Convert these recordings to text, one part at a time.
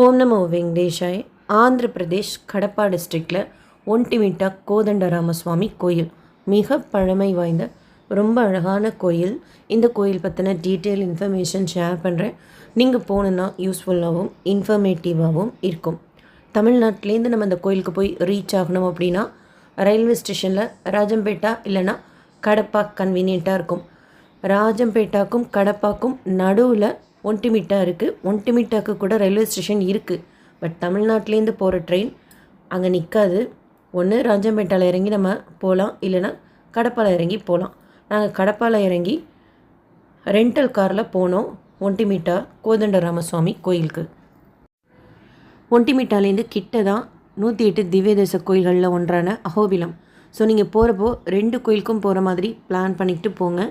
ஓம் நமோ வெங்கடேஷாய். ஆந்திர பிரதேஷ் கடப்பா டிஸ்ட்ரிக்டில் ஒன்டிமிட்டா கோதண்டராமசுவாமி கோயில் மிக பழமை வாய்ந்த ரொம்ப அழகான கோயில். இந்த கோயில் பற்றின டீட்டெயில் இன்ஃபர்மேஷன் ஷேர் பண்ணுறேன். நீங்கள் போகணுன்னா யூஸ்ஃபுல்லாகவும் இன்ஃபர்மேட்டிவாகவும் இருக்கும். தமிழ்நாட்டிலேருந்து நம்ம இந்த கோயிலுக்கு போய் ரீச் ஆகணும் அப்படின்னா ரயில்வே ஸ்டேஷனில் ராஜம்பேட்டா இல்லைன்னா கடப்பா கன்வீனியண்ட்டாக இருக்கும். ராஜம்பேட்டாக்கும் கடப்பாக்கும் நடுவில் ஒன்டிமிட்டா இருக்குது. ஒன்டிமிட்டாக்கு கூட ரயில்வே ஸ்டேஷன் இருக்குது. பட் தமிழ்நாட்டிலேருந்து போகிற ட்ரெயின் அங்கே நிற்காது. ஒன்று ராஜம்பேட்டாவில் இறங்கி நம்ம போகலாம், இல்லைன்னா கடப்பாவில் இறங்கி போகலாம். நாங்கள் கடப்பாவில் இறங்கி ரெண்டல் காரில் போனோம் ஒன்டிமிட்டா கோதண்டராமசுவாமி கோயிலுக்கு. ஒன்டிமிட்டாலேருந்து கிட்ட தான் 108 திவ்யதேச கோயில்களில் ஒன்றான அஹோபிலம். ஸோ நீங்கள் போகிறப்போ 2 கோயிலுக்கும் போகிற மாதிரி பிளான் பண்ணிவிட்டு போங்க.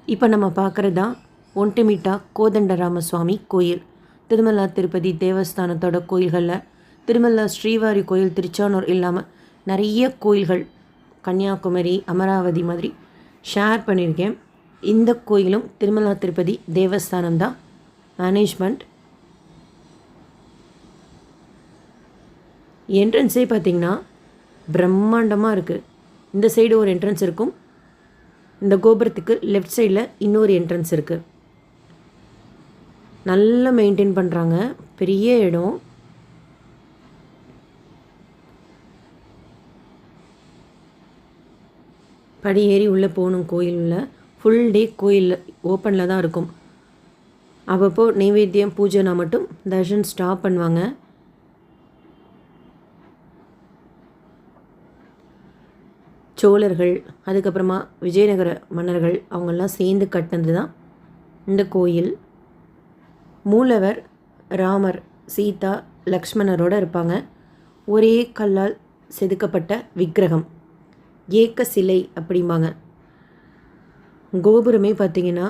இப்போ நம்ம பார்க்குறது தான் ஒன்டிமிட்டா கோதண்டராமசுவாமி கோயில். திருமலா திருப்பதி தேவஸ்தானத்தோட கோயில்களில் திருமலா ஸ்ரீவாரி கோயில் திருச்சானூர் இல்லாமல் நிறைய கோயில்கள் கன்னியாகுமரி அமராவதி மாதிரி ஷேர் பண்ணியிருக்கேன். இந்த கோயிலும் திருமலா திருப்பதி தேவஸ்தானம் தான் மேனேஜ்மெண்ட். என்ட்ரன்ஸே பார்த்திங்கன்னா பிரம்மாண்டமாக இருக்குது. இந்த சைடு ஒரு என்ட்ரன்ஸ் இருக்கும், இந்த கோபுரத்துக்கு லெஃப்ட் சைடில் இன்னொரு என்ட்ரன்ஸ் இருக்குது. நல்லா மெயின்டைன் பண்ணுறாங்க. பெரிய இடம். படி ஏறி உள்ளே போகணும். கோயிலில் ஃபுல் டே கோயில் ஓப்பனில் தான் இருக்கும். அப்பப்போ நைவேத்தியம் பூஜைனா மட்டும் தர்ஷன் ஸ்டாப் பண்ணுவாங்க. சோழர்கள் அதுக்கப்புறமா விஜயநகர மன்னர்கள் அவங்கெல்லாம் சேர்ந்து கட்டினது தான் இந்த கோயில். மூலவர் ராமர் சீதா லக்ஷ்மணரோடு இருப்பாங்க. ஒரே கல்லால் செதுக்கப்பட்ட விக்கிரகம், ஏக்க சிலை அப்படிம்பாங்க. கோபுரமே பார்த்திங்கன்னா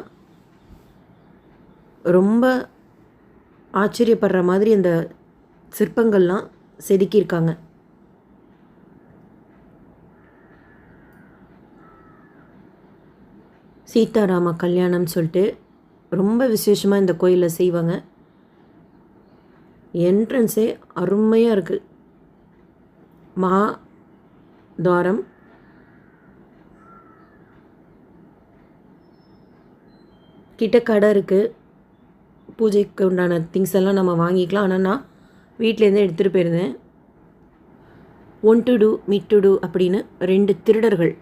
ரொம்ப ஆச்சரியப்படுற மாதிரி அந்த சிற்பங்கள்லாம் செதுக்கியிருக்காங்க. சீதாராம கல்யாணம் சொல்லிட்டு ரொம்ப விசேஷமாக இந்த கோயிலில் செய்வாங்க. என்ட்ரன்ஸே அருமையாக இருக்குது. மா துவாரம், கிட்ட கடை இருக்குது. பூஜைக்கு உண்டான திங்ஸ் எல்லாம் நம்ம வாங்கிக்கலாம். ஆனால் நான் வீட்டிலேருந்து எடுத்துகிட்டு போயிருந்தேன். ஒன் டு டூ மிட் டு டூ அப்படின்னு 2 திருடர்கள்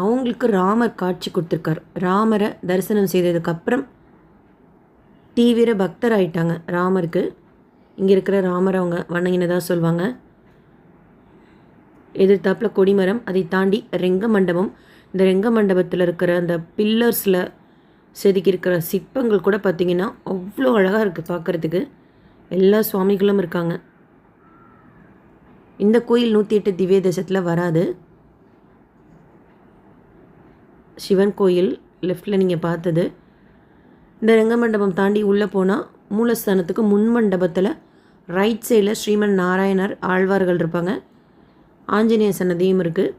அவங்களுக்கு ராமர் காட்சி கொடுத்துருக்கார். ராமரை தரிசனம் செய்ததுக்கப்புறம் தீவிர பக்தர் ஆயிட்டாங்க ராமருக்கு. இங்கே இருக்கிற ராமரை அவங்க வணங்கினதாக சொல்லுவாங்க. எதிர்த்தாப்பில் கொடிமரம், அதை தாண்டி ரெங்க மண்டபம். இந்த ரெங்க மண்டபத்தில் இருக்கிற அந்த பில்லர்ஸில் செதுக்கியிருக்கிற சிற்பங்கள் கூட பார்த்திங்கன்னா அவ்வளோ அழகாக இருக்குது பார்க்குறதுக்கு. எல்லா சுவாமிகளும் இருக்காங்க. இந்த கோயில் 108 திவ்ய தேசத்தில் வராது. சிவன் கோயில் லெஃப்டில் நீங்கள் பார்த்தது. இந்த ரெங்க மண்டபம் தாண்டி உள்ளே போனால் மூலஸ்தானத்துக்கு முன் மண்டபத்தில் ரைட் சைடில் ஸ்ரீமன் நாராயணர் ஆழ்வார்கள் இருப்பாங்க. ஆஞ்சநேய சன்னதியும் இருக்குது.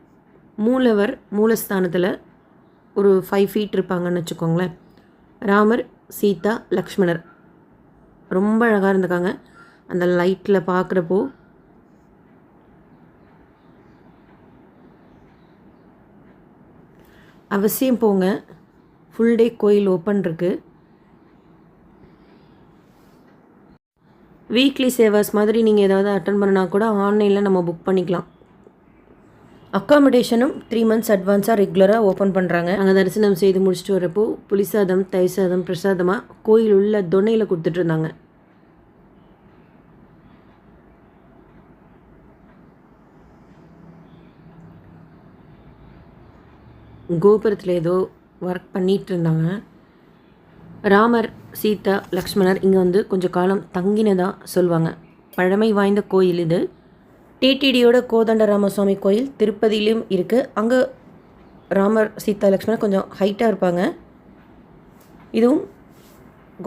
மூலவர் மூலஸ்தானத்தில் ஒரு 5 feet இருப்பாங்கன்னு வச்சுக்கோங்களேன். ராமர் சீதா லக்ஷ்மணர் ரொம்ப அழகாக இருந்திருக்காங்க. அந்த லைட்டில் பார்க்குறப்போ அவசியம் போங்க. ஃபுல் டே கோயில் ஓப்பன் இருக்குது. வீக்லி சேவாஸ் மாதிரி நீங்கள் ஏதாவது அட்டன் பண்ணினா கூட ஆன்லைனில் நம்ம புக் பண்ணிக்கலாம். அக்காமடேஷனும் 3 months அட்வான்ஸாக ரெகுலராக ஓப்பன் பண்ணுறாங்க. அங்கே தரிசனம் செய்து முடிச்சுட்டு வரப்போ புளிசாதம் தயிர் சாதம் பிரசாதமாக கோயில் உள்ள தொன்னையில் கொடுத்துட்ருந்தாங்க. கோபுரத்தில் ஏதோ ஒர்க் பண்ணிகிட்டு இருந்தாங்க. ராமர் சீதா லக்ஷ்மணர் இங்கே வந்து கொஞ்சம் காலம் தங்கினதாக சொல்லுவாங்க. பழமை வாய்ந்த கோயில் இது. டிடிடியோட கோதண்டராமசுவாமி கோயில் திருப்பதியிலையும் இருக்குது. அங்கே ராமர் சீதா லக்ஷ்மணர் கொஞ்சம் ஹைட்டாக இருப்பாங்க. இதுவும்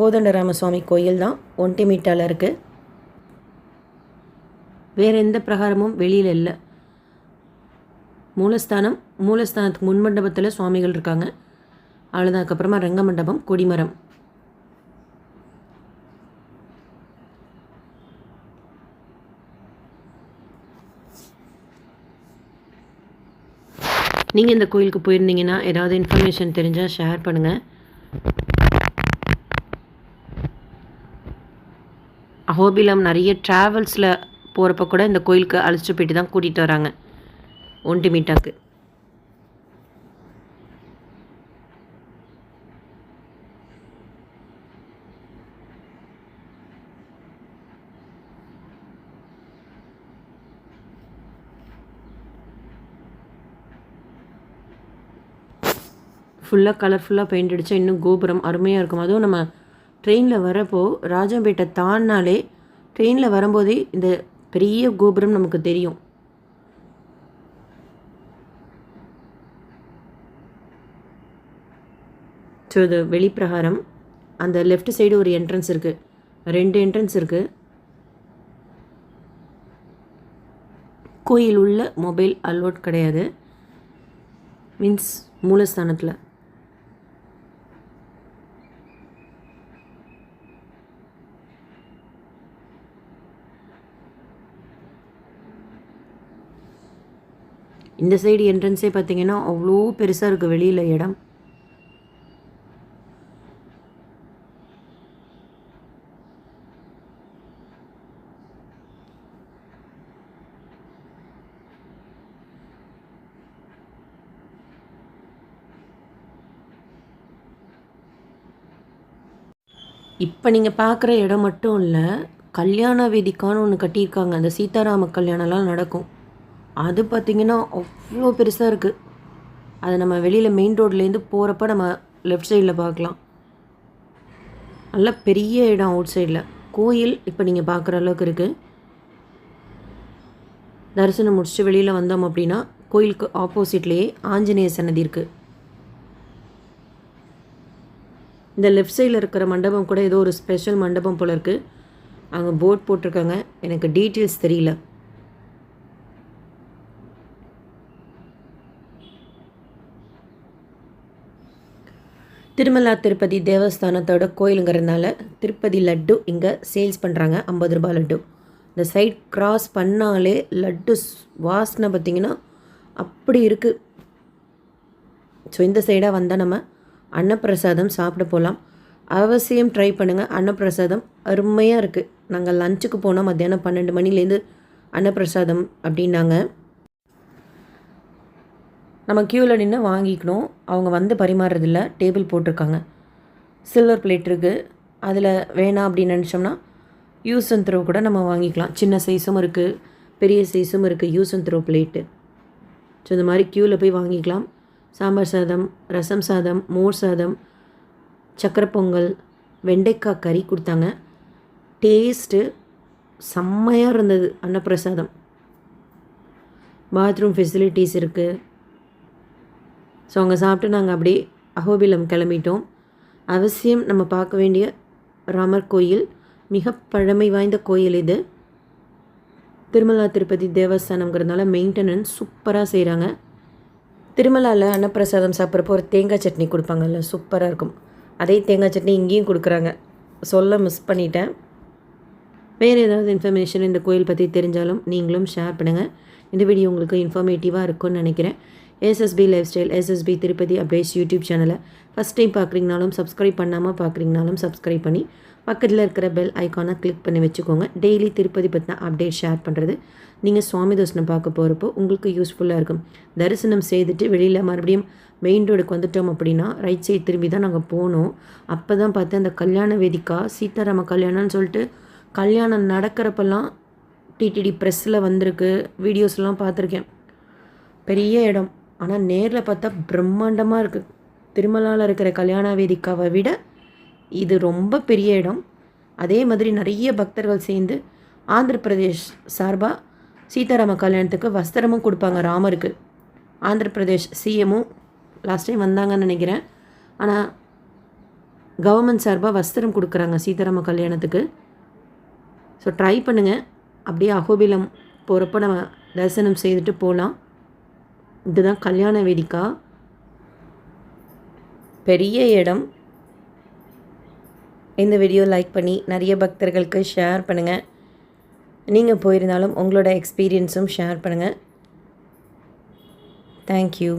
கோதண்டராமசுவாமி கோயில் தான், ஒன்டிமிட்டாவில் இருக்குது. வேறு எந்த பிரகாரமும் வெளியில் இல்லை. மூலஸ்தானத்துக்கு முன் மண்டபத்தில் சுவாமிகள் இருக்காங்க. அவ்வளோதான். அதுக்கப்புறமா ரெங்க மண்டபம், கொடிமரம். நீங்கள் இந்த கோயிலுக்கு போயிருந்தீங்கன்னா ஏதாவது இன்ஃபர்மேஷன் தெரிஞ்சால் ஷேர் பண்ணுங்கள். அஹோபிலம் நிறைய ட்ராவல்ஸில் போகிறப்ப கூட இந்த கோயிலுக்கு அழைச்சிட்டு போயிட்டு தான் கூட்டிகிட்டு வராங்க ஒன்டிமீட்டாக்கு. ஃபுல்லாக கலர்ஃபுல்லாக பெயிண்ட் அடித்தா இன்னும் கோபுரம் அருமையாக இருக்கும். அதுவும் நம்ம ட்ரெயினில் வரப்போ ராஜாம்பேட்டை தாண்டினாலே ட்ரெயினில் வரும்போதே இந்த பெரிய கோபுரம் நமக்கு தெரியும். ஸோ இது வெளிப்பிரகாரம். அந்த லெஃப்ட் சைடு ஒரு என்ட்ரன்ஸ் இருக்குது, 2 என்ட்ரன்ஸ் இருக்குது. கோயில் உள்ள மொபைல் அலோட் கிடையாது, மீன்ஸ் மூலஸ்தானத்தில். இந்த சைடு என்ட்ரன்ஸே பார்த்தீங்கன்னா அவ்வளோ பெருசாக இருக்குது வெளியில் இடம். இப்போ நீங்கள் பார்க்குற இடம் மட்டும் இல்லை, கல்யாண வேதிக்கான ஒன்று கட்டியிருக்காங்க. அந்த சீதாராம கல்யாணம்லாம் நடக்கும். அது பார்த்திங்கன்னா அவ்வளோ பெருசாக இருக்குது. அதை நம்ம வெளியில் மெயின் ரோட்லேருந்து போகிறப்ப நம்ம லெஃப்ட் சைடில் பார்க்கலாம். நல்லா பெரிய இடம் அவுட் சைடில். கோயில் இப்போ நீங்கள் பார்க்குற அளவுக்கு இருக்குது. தரிசனம் முடிச்சுட்டு வெளியில் வந்தோம் அப்படின்னா கோயிலுக்கு ஆப்போசிட்லேயே ஆஞ்சநேய சன்னதி இருக்குது. இந்த லெஃப்ட் சைடில் இருக்கிற மண்டபம் கூட ஏதோ ஒரு ஸ்பெஷல் மண்டபம் போல் இருக்குது. அங்கே போர்ட் போட்டிருக்காங்க, எனக்கு டீட்டெயில்ஸ் தெரியல. திருமலா திருப்பதி தேவஸ்தானத்தோட கோயிலுங்கிறதுனால திருப்பதி லட்டு இங்கே சேல்ஸ் பண்ணுறாங்க. 50 ரூபாய் லட்டு. இந்த சைட் க்ராஸ் பண்ணாலே லட்டு வாசனை பார்த்திங்கன்னா அப்படி இருக்குது. ஸோ இந்த சைடாக வந்தால் நம்ம அன்னப்பிரசாதம் சாப்பிட போகலாம். அவசியம் ட்ரை பண்ணுங்கள். அன்னப்பிரசாதம் அருமையாக இருக்குது. நாங்கள் லஞ்சுக்கு போனோம், மத்தியானம் 12 மணிலேருந்து அன்னப்பிரசாதம் அப்படின்னாங்க. நம்ம க்யூவில் நின்று வாங்கிக்கணும். அவங்க வந்து பரிமாறுறதில்ல, டேபிள் போட்டிருக்காங்க. சில்வர் பிளேட் இருக்குது. அதில் வேணாம் அப்படின்னு நினச்சோம்னா யூஸ் அண்ட் த்ரோ கூட நம்ம வாங்கிக்கலாம். சின்ன சைஸும் இருக்குது, பெரிய சைஸும் இருக்குது use and throw plate. So இந்த மாதிரி க்யூவில் போய் வாங்கிக்கலாம். சாம்பார் சாதம், ரசம் சாதம், மோர் சாதம், சக்கரை பொங்கல், வெண்டைக்காய் கறி கொடுத்தாங்க. டேஸ்ட்டு செம்மையாக இருந்தது. அன்னப்பிரசாதம், பாத்ரூம் ஃபெசிலிட்டிஸ் இருக்குது. ஸோ அங்கே சாப்பிட்டு நாங்கள் அப்படியே அஹோபிலம் கிளம்பிட்டோம். அவசியம் நம்ம பார்க்க வேண்டிய ராமர் கோயில், மிக பழமை வாய்ந்த கோயில் இது. திருமலா திருப்பதி தேவஸ்தானங்கிறதுனால மெயின்டெனன்ஸ் சூப்பராக செய்கிறாங்க. திருமலாவில் அன்னப்பிரசாதம் சாப்பிட்றப்போ ஒரு தேங்காய் சட்னி கொடுப்பாங்கல்ல, சூப்பராக இருக்கும். அதே தேங்காய் சட்னி இங்கேயும் கொடுக்குறாங்க. சொல்ல மிஸ் பண்ணிட்டேன். வேறு ஏதாவது இன்ஃபர்மேஷன் இந்த கோயில் பற்றி தெரிஞ்சாலும் நீங்களும் ஷேர் பண்ணுங்கள். இந்த வீடியோ உங்களுக்கு இன்ஃபர்மேட்டிவாக இருக்கும்னு நினைக்கிறேன். SSP life style, SSP Tirupati updates YouTube சேனலை ஃபஸ்ட் டைம் பார்க்குறீங்கனாலும், சப்ஸ்கிரைப் பண்ணாமல் பார்க்குறீங்கனாலும் சப்ஸ்கிரைப் பண்ணி பக்கத்தில் இருக்கிற பெல் ஐக்கானை கிளிக் பண்ணி வச்சுக்கோங்க. டெய்லி திருப்பதி பற்றின அப்டேட் ஷேர் பண்ணுறது நீங்கள் சுவாமி தரிசனம் பார்க்க போகிறப்போ உங்களுக்கு யூஸ்ஃபுல்லாக இருக்கும். தரிசனம் செய்துட்டு வெளியில் மறுபடியும் மெயின் ரோடுக்கு வந்துட்டோம் அப்படின்னா ரைட் சைடு திரும்பி தான் நாங்கள் போனோம். அப்போ தான் பார்த்து அந்த கல்யாண வேதிக்கா சீதாராம கல்யாணம்னு சொல்லிட்டு கல்யாணம் நடக்கிறப்பெல்லாம் டிடிடி ப்ரெஸ்ஸில் வந்திருக்கு, வீடியோஸ்லாம் பார்த்துருக்கேன். பெரிய இடம், ஆனால் நேரில் பார்த்தா பிரம்மாண்டமாக இருக்குது. திருமலாவில் இருக்கிற கல்யாண வேதிக்காவை விட இது ரொம்ப பெரிய இடம். அதே மாதிரி நிறைய பக்தர்கள் சேர்ந்து ஆந்திர பிரதேஷ் சார்பாக சீதாராம கல்யாணத்துக்கு வஸ்திரமும் கொடுப்பாங்க ராமருக்கு. ஆந்திர பிரதேஷ் சிஎம்மும் லாஸ்ட் டைம் வந்தாங்கன்னு நினைக்கிறேன். ஆனால் கவர்மெண்ட் சார்பாக வஸ்திரம் கொடுக்குறாங்க சீதாராம கல்யாணத்துக்கு. ஸோ ட்ரை பண்ணுங்கள். அப்படியே அஹோபிலம் போகிறப்போ நம்ம தரிசனம் செய்துட்டு போகலாம். இதுதான் கல்யாண வேதிக்கா, பெரிய இடம். இந்த வீடியோ லைக் பண்ணி நிறைய பக்தர்களுக்கு ஷேர் பண்ணுங்கள். நீங்கள் போயிருந்தாலும் உங்களோட எக்ஸ்பீரியன்ஸும் ஷேர் பண்ணுங்கள். தேங்க்யூ.